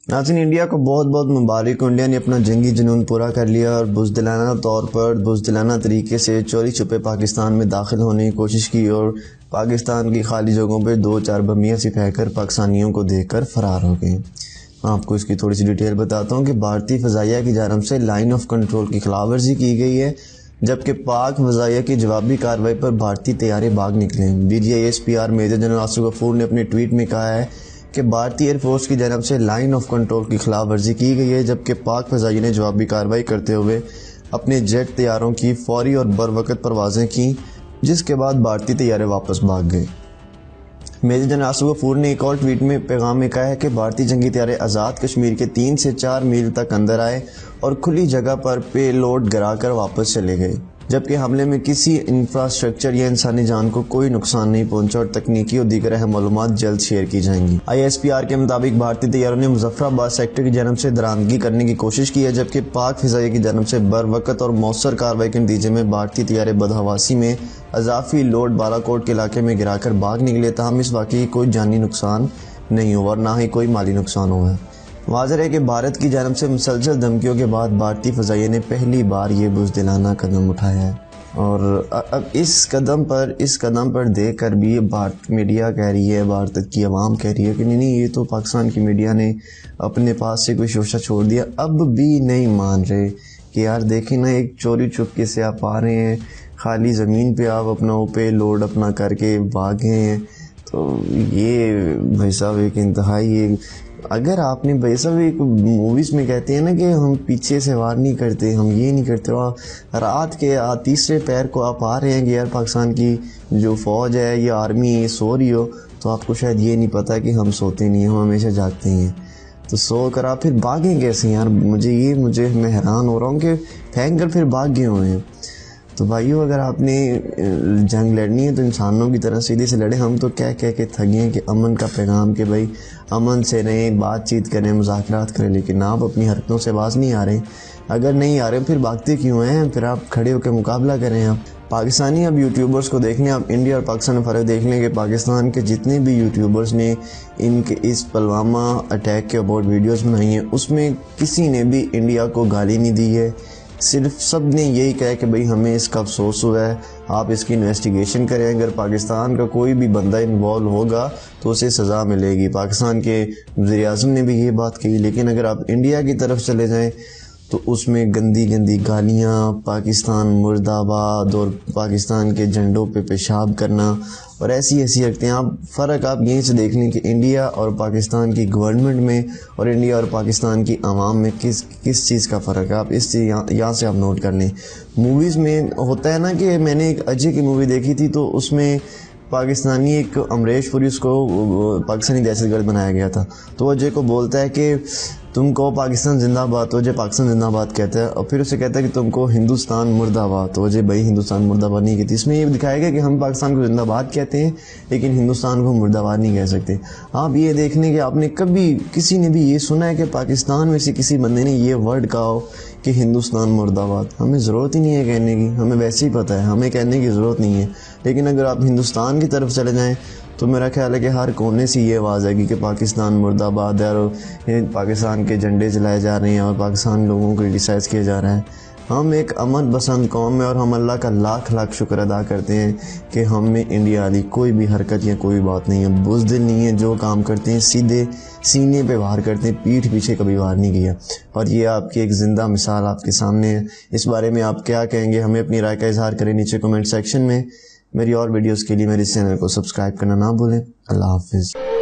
नाज़रीन, इंडिया को बहुत बहुत मुबारक। इंडिया ने अपना जंगी जुनून पूरा कर लिया और बुज़दिलाना तरीके से चोरी छुपे पाकिस्तान में दाखिल होने की कोशिश की और पाकिस्तान की खाली जगहों पर 2-4 बमियाँ सी फेंककर पाकिस्तानियों को देखकर फ़रार हो गए। आपको इसकी थोड़ी सी डिटेल बताता हूँ कि भारतीय फ़ज़ाइया की जानब से लाइन ऑफ कंट्रोल की खिलाफवर्जी की गई है, जबकि पाक फ़ज़ाइया की जवाबी कार्रवाई पर भारतीय तैयारे भाग निकले। BGSPR major general Asif Ghafoor ने अपने ट्वीट में कहा है कि भारतीय एयरफोर्स की जानब से लाइन ऑफ कंट्रोल की खिलाफवर्जी की गई है, जबकि पाक फ़ज़ाइया ने जवाबी कार्रवाई करते हुए अपने जेट तैयारों की फौरी और बरवक़्त परवाज़ें की, जिसके बाद भारतीय तैयारे वापस भाग गए। मेजर जनरल आसिफ गफूर ने एक और ट्वीट में पैगाम में कहा है कि भारतीय जंगी तैयारे आज़ाद कश्मीर के 3 से 4 मील तक अंदर आए और खुली जगह पर पेलोड गिराकर वापस चले गए, जबकि हमले में किसी इंफ्रास्ट्रक्चर या इंसानी जान को कोई नुकसान नहीं पहुंचा और तकनीकी और दीगर अहम मालूमात जल्द शेयर की जाएंगी। ISPR के मुताबिक भारतीय तैयारों ने मुजफ्फराबाद सेक्टर की जानब से दरानगी करने की कोशिश की है, जबकि पाक फ़िज़ाइया की जानब से बरवक़्त और मौसर कार्रवाई के नतीजे में भारतीय तैयारे बदहवासी में अजाफी लोड बालाकोट के इलाके में गिराकर भाग निकले। तहम इस वाक़े की कोई जानी नुकसान नहीं हुआ और ना ही कोई माली नुकसान हुआ है। वाज़ेह है कि भारत की जानब से मुसलसल धमकियों के बाद भारतीय फ़ज़ाइया ने पहली बार ये बुज़दिलाना कदम उठाया है और अब इस कदम पर देख कर भी भारत मीडिया कह रही है, भारत की आवाम कह रही है कि नहीं ये तो पाकिस्तान की मीडिया ने अपने पास से कोई शोशा छोड़ दिया। अब भी नहीं मान रहे कि यार देखें ना, एक चोरी चुपके से आप आ रहे हैं, खाली ज़मीन पे आप अपना पे लोड अपना करके भागे हैं। तो ये भाई साहब एक इंतहाई, अगर आपने भाई साहब एक मूवीज़ में कहते हैं ना कि हम पीछे से वार नहीं करते, हम ये नहीं करते, और रात के तीसरे पैर को आप आ रहे हैं कि यार पाकिस्तान की जो फ़ौज है या आर्मी है सो रही हो, तो आपको शायद ये नहीं पता कि हम सोते नहीं हैं, हम हमेशा जागते हैं। तो सो कर आप फिर भागें कैसे यार? मैं हैरान हो रहा हूँ कि फेंक कर फिर भाग गए हुए हैं। तो भाइयों, अगर आपने जंग लड़नी है तो इंसानों की तरह सीधे से लड़े। हम तो कह के थक गए हैं कि अमन का पैगाम, कि भाई अमन से रहें, बातचीत करें, मुज़ाकरात करें, लेकिन आप अपनी हरकतों से बाज नहीं आ रहे। अगर नहीं आ रहे फिर भागते क्यों हैं? फिर आप खड़े होकर मुकाबला करें। आप पाकिस्तानी अब यूट्यूबर्स को देख लें, आप इंडिया और पाकिस्तान में फ़र्क देख लें कि पाकिस्तान के जितने भी यूट्यूबर्स ने इनके इस पुलवामा अटैक के अबाउट वीडियोज़ बनाई हैं, उसमें किसी ने भी इंडिया को गाली नहीं दी है। सिर्फ सब ने यही कहा कि भाई हमें इसका अफसोस हुआ है, आप इसकी इन्वेस्टिगेशन करें, अगर पाकिस्तान का कोई भी बंदा इन्वॉल्व होगा तो उसे सज़ा मिलेगी। पाकिस्तान के वज़ीर-ए-आज़म ने भी ये बात कही। लेकिन अगर आप इंडिया की तरफ चले जाएं तो उसमें गंदी गंदी गालियाँ, पाकिस्तान मुर्दाबाद और पाकिस्तान के झंडों पे पेशाब करना और ऐसी हरकतें। आप फ़र्क आप यहीं से देख लें कि इंडिया और पाकिस्तान की गवर्नमेंट में और इंडिया और पाकिस्तान की आवाम में किस चीज़ का फ़र्क है। आप इस चीज़ यहाँ से आप नोट कर लें। मूवीज़ में होता है ना कि मैंने एक अजय की मूवी देखी थी, तो उसमें पाकिस्तानी एक अमरीश पुरी, उसको पाकिस्तानी दहशतगर्द बनाया गया था। तो अजय को बोलता है कि तुम कहो पाकिस्तान जिंदाबाद, तो अजय पाकिस्तान जिंदाबाद कहता है, और फिर उसे कहता है कि तुमको हिंदुस्तान मुर्दाबाद, तो अजय भाई हिंदुस्तान मुर्दाबाद नहीं कहती। इसमें ये दिखाया गया कि हम पाकिस्तान को जिंदाबाद कहते हैं लेकिन हिंदुस्तान को मुर्दाबाद नहीं कह सकते। आप ये देखने कि आपने कभी किसी ने भी ये सुना है कि पाकिस्तान में से किसी बंदे ने ये वर्ड कहा हो कि हिंदुस्तान मुर्दाबाद? हमें ज़रूरत ही नहीं है कहने की, हमें वैसे ही पता है, हमें कहने की ज़रूरत नहीं है। लेकिन अगर आप हिंदुस्तान की तरफ चले जाएँ तो मेरा ख्याल है कि हर कोने से ये आवाज़ आएगी कि पाकिस्तान मुर्दाबाद है और पाकिस्तान के झंडे जलाए जा रहे हैं और पाकिस्तान लोगों को क्रिटिसाइज़ किया जा रहा है। हम एक अमन पसंद कौम है और हम अल्लाह का लाख लाख शुक्र अदा करते हैं कि हम में इंडिया वाली कोई भी हरकत या कोई बात नहीं है, बुज़दिल नहीं है। जो काम करते हैं सीधे सीने पे वार करते हैं, पीठ पीछे कभी वार नहीं किया। और ये आपकी एक ज़िंदा मिसाल आपके सामने है। इस बारे में आप क्या कहेंगे? हमें अपनी राय का इजहार करें नीचे कमेंट सेक्शन में। मेरी और वीडियोस के लिए मेरे चैनल को सब्सक्राइब करना ना भूलें। अल्लाह हाफिज़।